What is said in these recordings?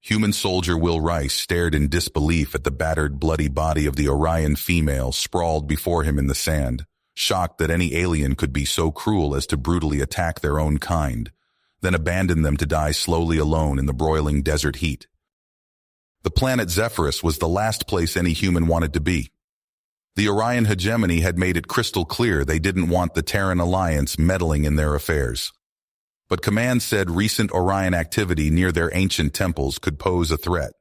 Human soldier Will Rice stared in disbelief at the battered, bloody body of the Orion female sprawled before him in the sand, shocked that any alien could be so cruel as to brutally attack their own kind, then abandon them to die slowly alone in the broiling desert heat. The planet Zephyrus was the last place any human wanted to be. The Orion hegemony had made it crystal clear they didn't want the Terran Alliance meddling in their affairs. But Command said recent Orion activity near their ancient temples could pose a threat.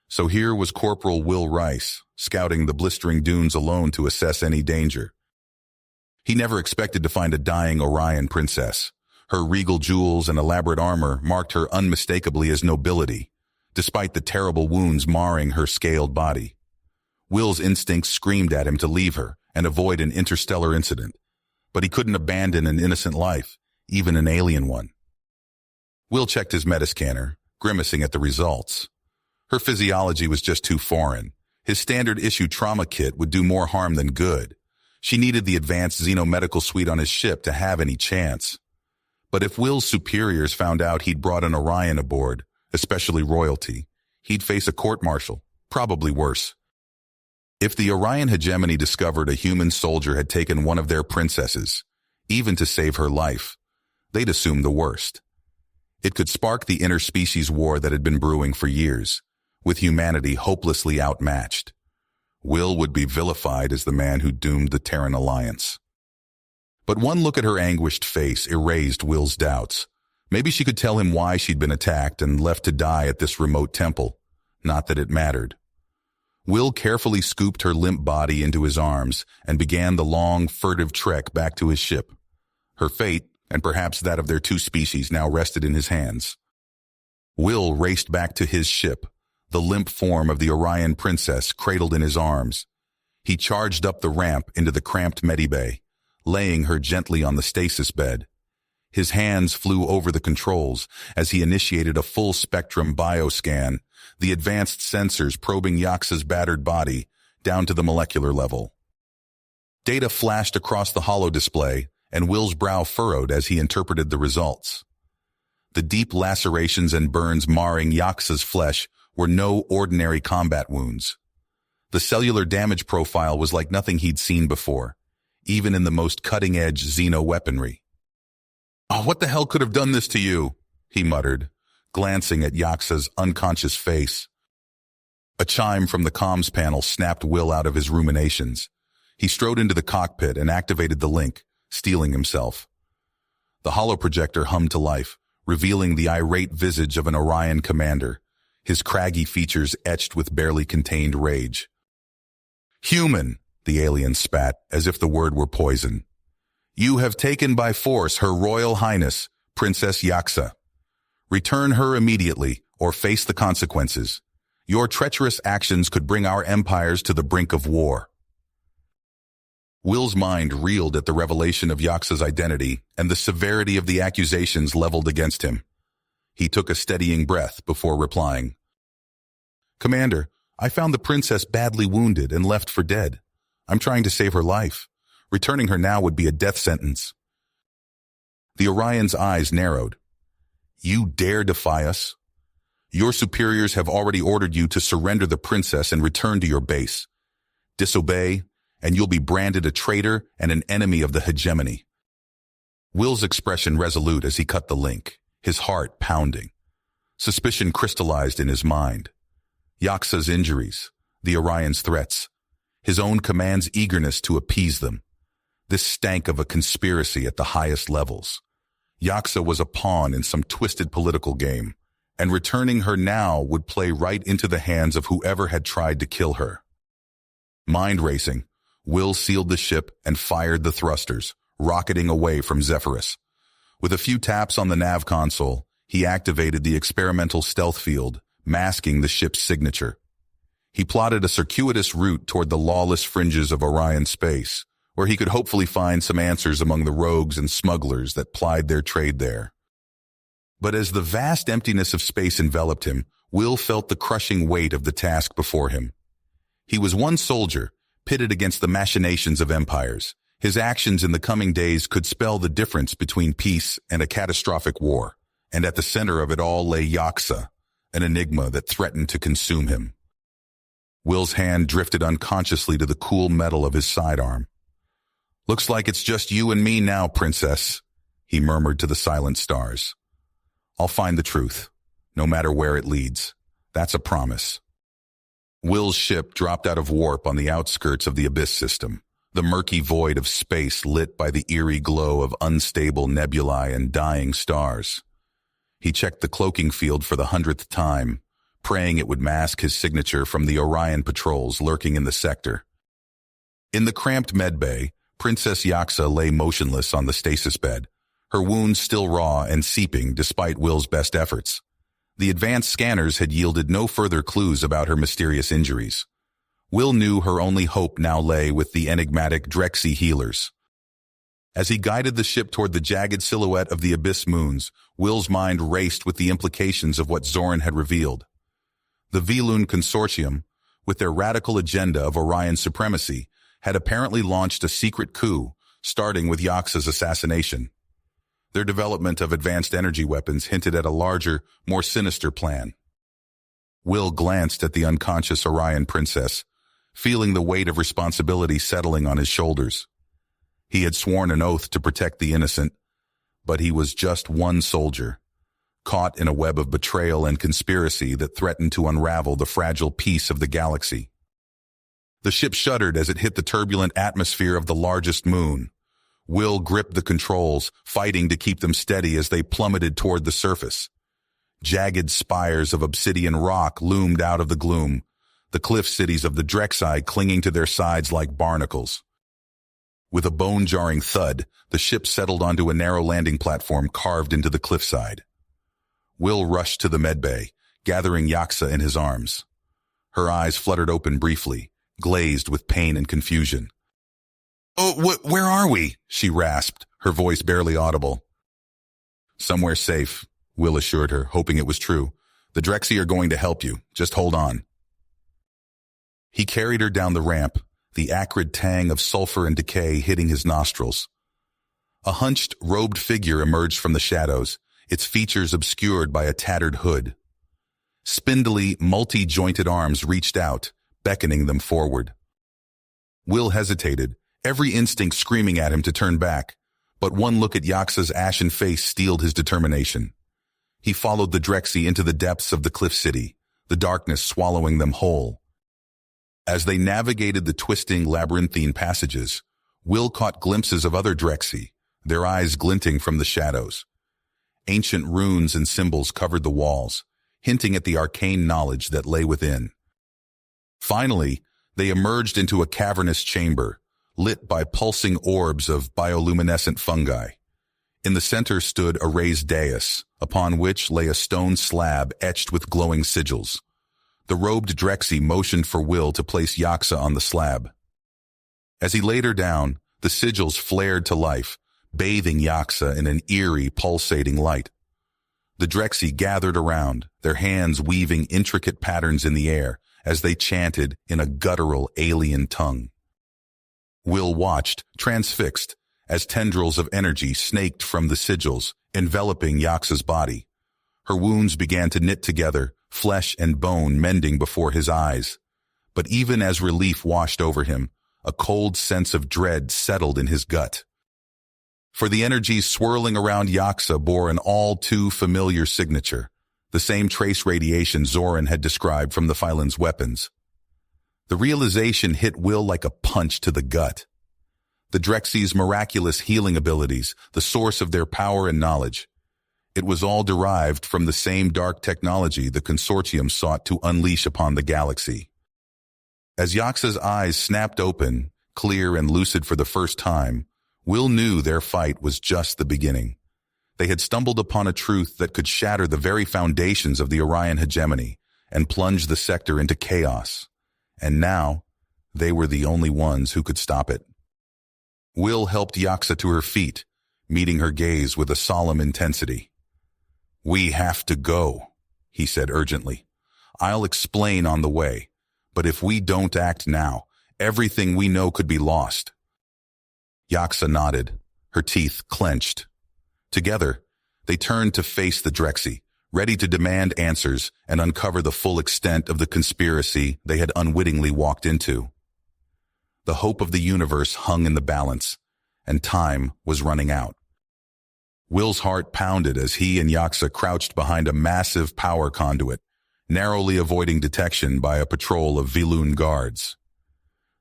So here was Corporal Will Rice, scouting the blistering dunes alone to assess any danger. He never expected to find a dying Orion princess. Her regal jewels and elaborate armor marked her unmistakably as nobility, despite the terrible wounds marring her scaled body. Will's instincts screamed at him to leave her and avoid an interstellar incident, but he couldn't abandon an innocent life, even an alien one. Will checked his metascanner, grimacing at the results. Her physiology was just too foreign. His standard-issue trauma kit would do more harm than good. She needed the advanced xenomedical suite on his ship to have any chance. But if Will's superiors found out he'd brought an Orion aboard, especially royalty, he'd face a court-martial, probably worse. If the Orion hegemony discovered a human soldier had taken one of their princesses, even to save her life, they'd assume the worst. It could spark the interspecies war that had been brewing for years, with humanity hopelessly outmatched. Will would be vilified as the man who doomed the Terran Alliance. But one look at her anguished face erased Will's doubts. Maybe she could tell him why she'd been attacked and left to die at this remote temple. Not that it mattered. Will carefully scooped her limp body into his arms and began the long, furtive trek back to his ship. Her fate, and perhaps that of their two species, now rested in his hands. Will raced back to his ship, the limp form of the Orion princess cradled in his arms. He charged up the ramp into the cramped medibay, laying her gently on the stasis bed. His hands flew over the controls as he initiated a full-spectrum bioscan, the advanced sensors probing Yaxa's battered body down to the molecular level. Data flashed across the holodisplay, and Will's brow furrowed as he interpreted the results. The deep lacerations and burns marring Yaxa's flesh were no ordinary combat wounds. The cellular damage profile was like nothing he'd seen before, even in the most cutting-edge xeno-weaponry. "Oh, what the hell could have done this to you?" he muttered, glancing at Yaxa's unconscious face. A chime from the comms panel snapped Will out of his ruminations. He strode into the cockpit and activated the link, steeling himself. The holoprojector hummed to life, revealing the irate visage of an Orion commander, his craggy features etched with barely contained rage. "Human," the alien spat, as if the word were poison. "You have taken by force Her Royal Highness, Princess Yaxa. Return her immediately, or face the consequences. Your treacherous actions could bring our empires to the brink of war." Will's mind reeled at the revelation of Yaxa's identity and the severity of the accusations leveled against him. He took a steadying breath before replying. "Commander, I found the princess badly wounded and left for dead. I'm trying to save her life. Returning her now would be a death sentence." The Orion's eyes narrowed. "You dare defy us? Your superiors have already ordered you to surrender the princess and return to your base. Disobey, and you'll be branded a traitor and an enemy of the hegemony." Will's expression resolute as he cut the link, his heart pounding. Suspicion crystallized in his mind. Yaxa's injuries, the Orion's threats, his own command's eagerness to appease them. This stank of a conspiracy at the highest levels. Yaxa was a pawn in some twisted political game, and returning her now would play right into the hands of whoever had tried to kill her. Mind racing, Will sealed the ship and fired the thrusters, rocketing away from Zephyrus. With a few taps on the nav console, he activated the experimental stealth field, masking the ship's signature. He plotted a circuitous route toward the lawless fringes of Orion space, where he could hopefully find some answers among the rogues and smugglers that plied their trade there. But as the vast emptiness of space enveloped him, Will felt the crushing weight of the task before him. He was one soldier, pitted against the machinations of empires. His actions in the coming days could spell the difference between peace and a catastrophic war, and at the center of it all lay Yaxa, an enigma that threatened to consume him. Will's hand drifted unconsciously to the cool metal of his sidearm. "Looks like it's just you and me now, Princess," he murmured to the silent stars. "I'll find the truth, no matter where it leads. That's a promise." Will's ship dropped out of warp on the outskirts of the Abyss system, the murky void of space lit by the eerie glow of unstable nebulae and dying stars. He checked the cloaking field for the 100th time, praying it would mask his signature from the Orion patrols lurking in the sector. In the cramped medbay, Princess Yaxa lay motionless on the stasis bed, her wounds still raw and seeping despite Will's best efforts. The advanced scanners had yielded no further clues about her mysterious injuries. Will knew her only hope now lay with the enigmatic Drexy healers. As he guided the ship toward the jagged silhouette of the Abyss moons, Will's mind raced with the implications of what Zoran had revealed. The Velun Consortium, with their radical agenda of Orion supremacy, had apparently launched a secret coup, starting with Yaxa's assassination. Their development of advanced energy weapons hinted at a larger, more sinister plan. Will glanced at the unconscious Orion princess, feeling the weight of responsibility settling on his shoulders. He had sworn an oath to protect the innocent, but he was just one soldier, caught in a web of betrayal and conspiracy that threatened to unravel the fragile peace of the galaxy. The ship shuddered as it hit the turbulent atmosphere of the largest moon. Will gripped the controls, fighting to keep them steady as they plummeted toward the surface. Jagged spires of obsidian rock loomed out of the gloom, the cliff cities of the Drexi clinging to their sides like barnacles. With a bone-jarring thud, the ship settled onto a narrow landing platform carved into the cliffside. Will rushed to the medbay, gathering Yaxa in his arms. Her eyes fluttered open briefly, glazed with pain and confusion. "Oh, where are we?" she rasped, her voice barely audible. "Somewhere safe," Will assured her, hoping it was true. "The Drexy are going to help you. Just hold on." He carried her down the ramp, the acrid tang of sulfur and decay hitting his nostrils. A hunched, robed figure emerged from the shadows, its features obscured by a tattered hood. Spindly, multi-jointed arms reached out, beckoning them forward. Will hesitated, every instinct screaming at him to turn back, but one look at Yaxa's ashen face steeled his determination. He followed the Drexy into the depths of the cliff city, the darkness swallowing them whole. As they navigated the twisting, labyrinthine passages, Will caught glimpses of other Drexy, their eyes glinting from the shadows. Ancient runes and symbols covered the walls, hinting at the arcane knowledge that lay within. Finally, they emerged into a cavernous chamber, lit by pulsing orbs of bioluminescent fungi. In the center stood a raised dais, upon which lay a stone slab etched with glowing sigils. The robed Drexy motioned for Will to place Yaxa on the slab. As he laid her down, the sigils flared to life, bathing Yaxa in an eerie, pulsating light. The Drexy gathered around, their hands weaving intricate patterns in the air as they chanted in a guttural alien tongue. Will watched, transfixed, as tendrils of energy snaked from the sigils, enveloping Yaxa's body. Her wounds began to knit together, flesh and bone mending before his eyes. But even as relief washed over him, a cold sense of dread settled in his gut. For the energies swirling around Yaxa bore an all-too-familiar signature, the same trace radiation Zoran had described from the Phylan's weapons. The realization hit Will like a punch to the gut. The Drexy's miraculous healing abilities, the source of their power and knowledge. It was all derived from the same dark technology the Consortium sought to unleash upon the galaxy. As Yaxa's eyes snapped open, clear and lucid for the first time, Will knew their fight was just the beginning. They had stumbled upon a truth that could shatter the very foundations of the Orion hegemony and plunge the sector into chaos. And now, they were the only ones who could stop it. Will helped Yaxa to her feet, meeting her gaze with a solemn intensity. "We have to go," he said urgently. "I'll explain on the way, but if we don't act now, everything we know could be lost." Yaxa nodded, her teeth clenched. Together, they turned to face the Drexy, ready to demand answers and uncover the full extent of the conspiracy they had unwittingly walked into. The hope of the universe hung in the balance, and time was running out. Will's heart pounded as he and Yaksa crouched behind a massive power conduit, narrowly avoiding detection by a patrol of Viloon guards.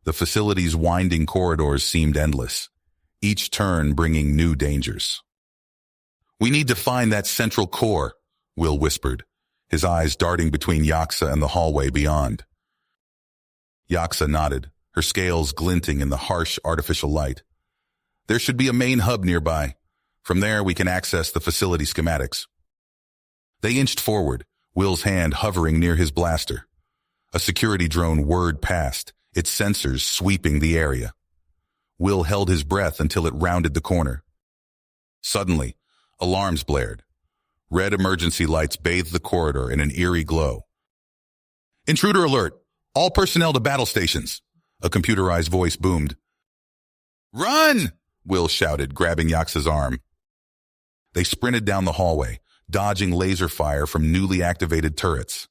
The facility's winding corridors seemed endless, each turn bringing new dangers. "We need to find that central core," Will whispered, his eyes darting between Yaksa and the hallway beyond. Yaksa nodded, her scales glinting in the harsh artificial light. "There should be a main hub nearby. From there we can access the facility schematics." They inched forward, Will's hand hovering near his blaster. A security drone whirred past, its sensors sweeping the area. Will held his breath until it rounded the corner. Suddenly, alarms blared. Red emergency lights bathed the corridor in an eerie glow. "Intruder alert! All personnel to battle stations!" A computerized voice boomed. "Run!" Will shouted, grabbing Yaksa's arm. They sprinted down the hallway, dodging laser fire from newly activated turrets.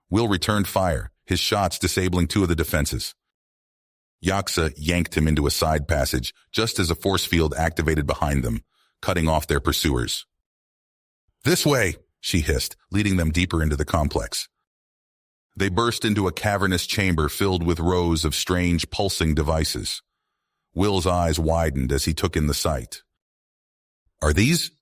Will returned fire, his shots disabling two of the defenses. Yaksa yanked him into a side passage just as a force field activated behind them, cutting off their pursuers. "This way," she hissed, leading them deeper into the complex. They burst into a cavernous chamber filled with rows of strange pulsing devices. Will's eyes widened as he took in the sight. "Are these?"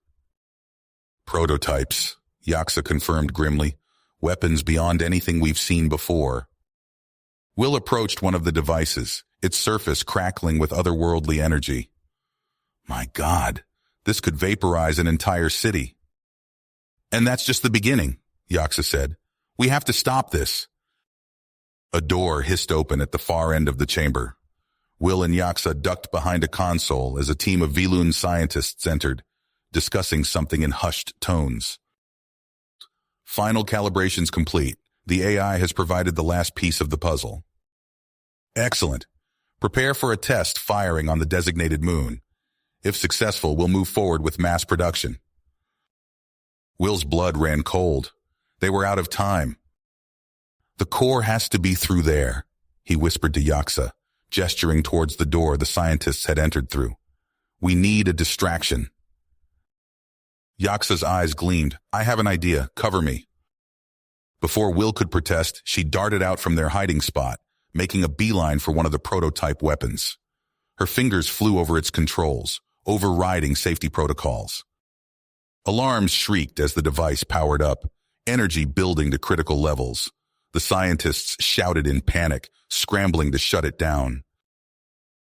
"Prototypes," Yaksa confirmed grimly. "Weapons beyond anything we've seen before." Will approached one of the devices, its surface crackling with otherworldly energy. "My God, this could vaporize an entire city." "And that's just the beginning," Yaksa said. "We have to stop this." A door hissed open at the far end of the chamber. Will and Yaksa ducked behind a console as a team of Viloon scientists entered, discussing something in hushed tones. "Final calibrations complete. The AI has provided the last piece of the puzzle." "Excellent. Prepare for a test firing on the designated moon. If successful, we'll move forward with mass production." Will's blood ran cold. They were out of time. "The core has to be through there," he whispered to Yaksa, gesturing towards the door the scientists had entered through. "We need a distraction." Yaksa's eyes gleamed. "I have an idea. Cover me." Before Will could protest, she darted out from their hiding spot, making a beeline for one of the prototype weapons. Her fingers flew over its controls, overriding safety protocols. Alarms shrieked as the device powered up, energy building to critical levels. The scientists shouted in panic, scrambling to shut it down.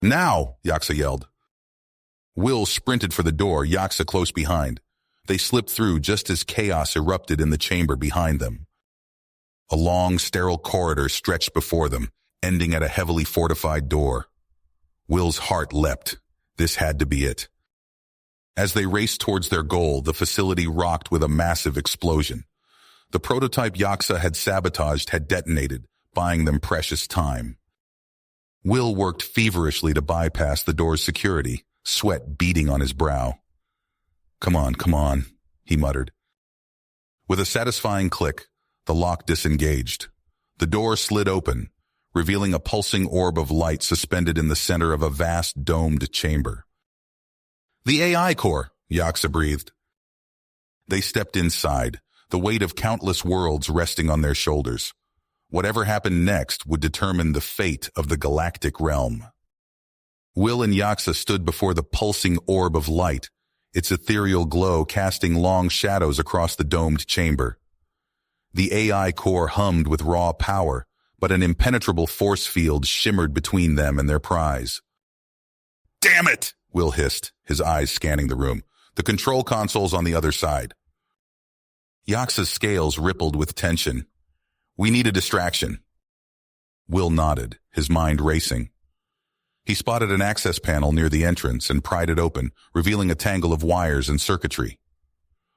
"Now!" Yaksa yelled. Will sprinted for the door, Yaksa close behind. They slipped through just as chaos erupted in the chamber behind them. A long, sterile corridor stretched before them, ending at a heavily fortified door. Will's heart leapt. This had to be it. As they raced towards their goal, the facility rocked with a massive explosion. The prototype Yaksa had sabotaged had detonated, buying them precious time. Will worked feverishly to bypass the door's security, sweat beading on his brow. Come on," he muttered. With a satisfying click, the lock disengaged. The door slid open, revealing a pulsing orb of light suspended in the center of a vast domed chamber. "The AI core," Yaksa breathed. They stepped inside, the weight of countless worlds resting on their shoulders. Whatever happened next would determine the fate of the galactic realm. Will and Yaksa stood before the pulsing orb of light, its ethereal glow casting long shadows across the domed chamber. The AI core hummed with raw power, but an impenetrable force field shimmered between them and their prize. "Damn it!" Will hissed, his eyes scanning the room. "The control console's on the other side." Yaksa's scales rippled with tension. "We need a distraction." Will nodded, his mind racing. He spotted an access panel near the entrance and pried it open, revealing a tangle of wires and circuitry.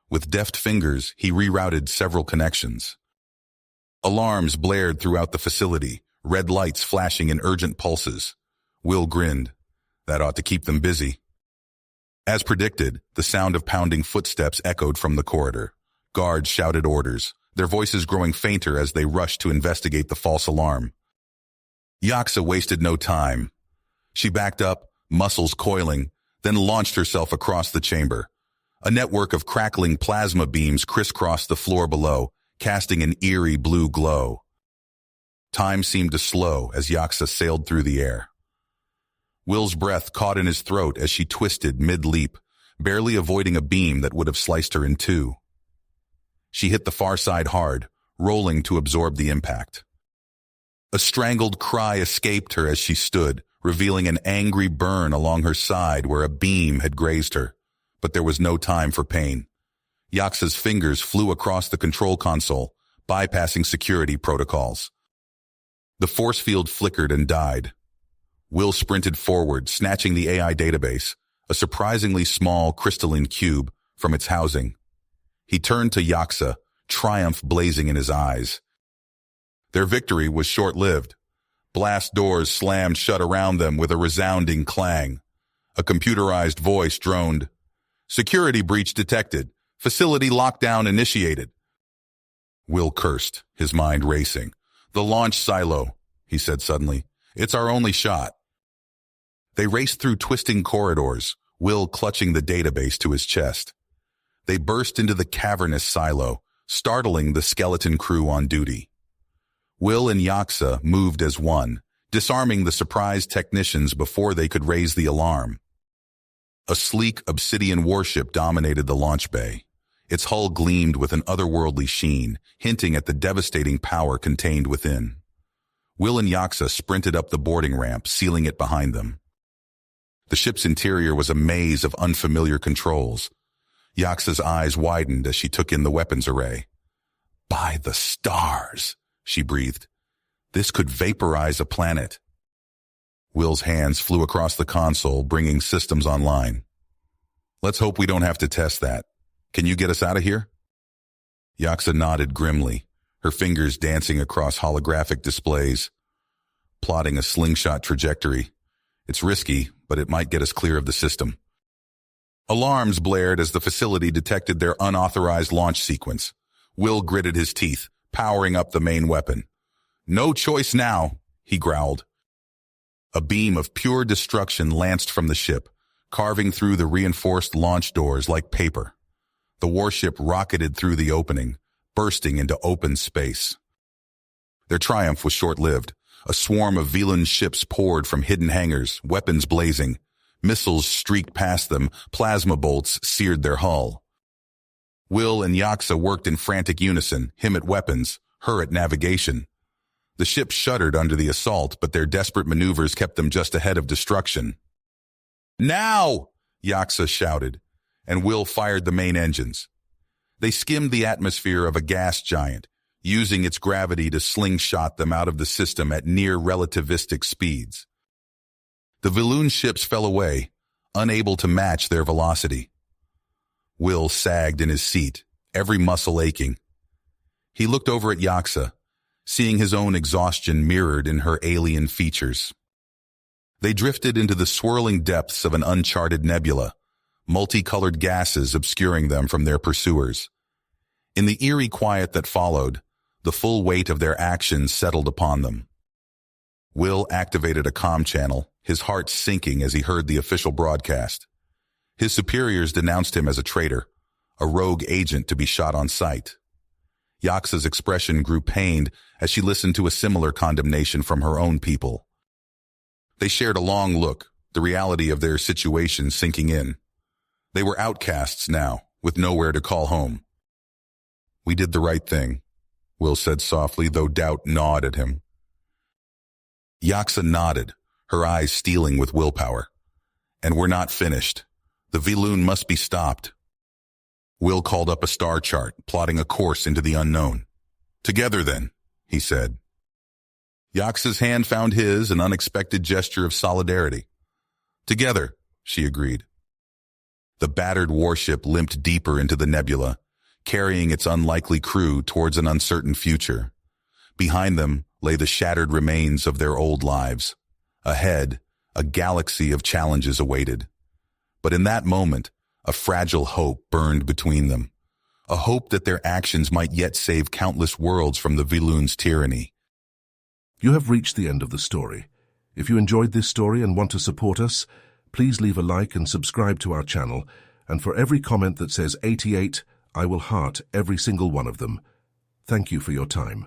With deft fingers, he rerouted several connections. Alarms blared throughout the facility, red lights flashing in urgent pulses. Will grinned. That ought to keep them busy. As predicted, the sound of pounding footsteps echoed from the corridor. Guards shouted orders, their voices growing fainter as they rushed to investigate the false alarm. Yaksa wasted no time. She backed up, muscles coiling, then launched herself across the chamber. A network of crackling plasma beams crisscrossed the floor below, casting an eerie blue glow. Time seemed to slow as Yaksa sailed through the air. Will's breath caught in his throat as she twisted mid-leap, barely avoiding a beam that would have sliced her in two. She hit the far side hard, rolling to absorb the impact. A strangled cry escaped her as she stood, revealing an angry burn along her side where a beam had grazed her. But there was no time for pain. Yaksa's fingers flew across the control console, bypassing security protocols. The force field flickered and died. Will sprinted forward, snatching the AI database, a surprisingly small crystalline cube, from its housing. He turned to Yaksa, triumph blazing in his eyes. Their victory was short-lived. Blast doors slammed shut around them with a resounding clang. A computerized voice droned, "Security breach detected. Facility lockdown initiated." Will cursed, his mind racing. "The launch silo," he said suddenly. "It's our only shot." They raced through twisting corridors, Will clutching the database to his chest. They burst into the cavernous silo, startling the skeleton crew on duty. Will and Yaksa moved as one, disarming the surprised technicians before they could raise the alarm. A sleek obsidian warship dominated the launch bay. Its hull gleamed with an otherworldly sheen, hinting at the devastating power contained within. Will and Yaksa sprinted up the boarding ramp, sealing it behind them. The ship's interior was a maze of unfamiliar controls. Yaksa's eyes widened as she took in the weapons array. "By the stars," she breathed. "This could vaporize a planet." Will's hands flew across the console, bringing systems online. "Let's hope we don't have to test that. Can you get us out of here?" Yaksa nodded grimly, her fingers dancing across holographic displays, plotting a slingshot trajectory. "It's risky, but it might get us clear of the system." Alarms blared as the facility detected their unauthorized launch sequence. Will gritted his teeth, powering up the main weapon. "No choice now," he growled. A beam of pure destruction lanced from the ship, carving through the reinforced launch doors like paper. The warship rocketed through the opening, bursting into open space. Their triumph was short-lived. A swarm of Velan ships poured from hidden hangars, weapons blazing. Missiles streaked past them, plasma bolts seared their hull. Will and Yaksa worked in frantic unison, him at weapons, her at navigation. The ship shuddered under the assault, but their desperate maneuvers kept them just ahead of destruction. "Now!" Yaksa shouted, and Will fired the main engines. They skimmed the atmosphere of a gas giant, using its gravity to slingshot them out of the system at near relativistic speeds. The Velan ships fell away, unable to match their velocity. Will sagged in his seat, every muscle aching. He looked over at Yaksa, seeing his own exhaustion mirrored in her alien features. They drifted into the swirling depths of an uncharted nebula, multicolored gases obscuring them from their pursuers. In the eerie quiet that followed, the full weight of their actions settled upon them. Will activated a comm channel, his heart sinking as he heard the official broadcast. His superiors denounced him as a traitor, a rogue agent to be shot on sight. Yaksa's expression grew pained as she listened to a similar condemnation from her own people. They shared a long look, the reality of their situation sinking in. They were outcasts now, with nowhere to call home. "We did the right thing," Will said softly, though doubt gnawed at him. Yaksa nodded, her eyes steeling with willpower. "And we're not finished. The Velan must be stopped." Will called up a star chart, plotting a course into the unknown. "Together then," he said. Yaksa's hand found his, an unexpected gesture of solidarity. "Together," she agreed. The battered warship limped deeper into the nebula, carrying its unlikely crew towards an uncertain future. Behind them lay the shattered remains of their old lives. Ahead, a galaxy of challenges awaited. But in that moment, a fragile hope burned between them. a hope that their actions might yet save countless worlds from the Viloon's tyranny. You have reached the end of the story. If you enjoyed this story and want to support us, please leave a like and subscribe to our channel, and for every comment that says 88, I will heart every single one of them. Thank you for your time.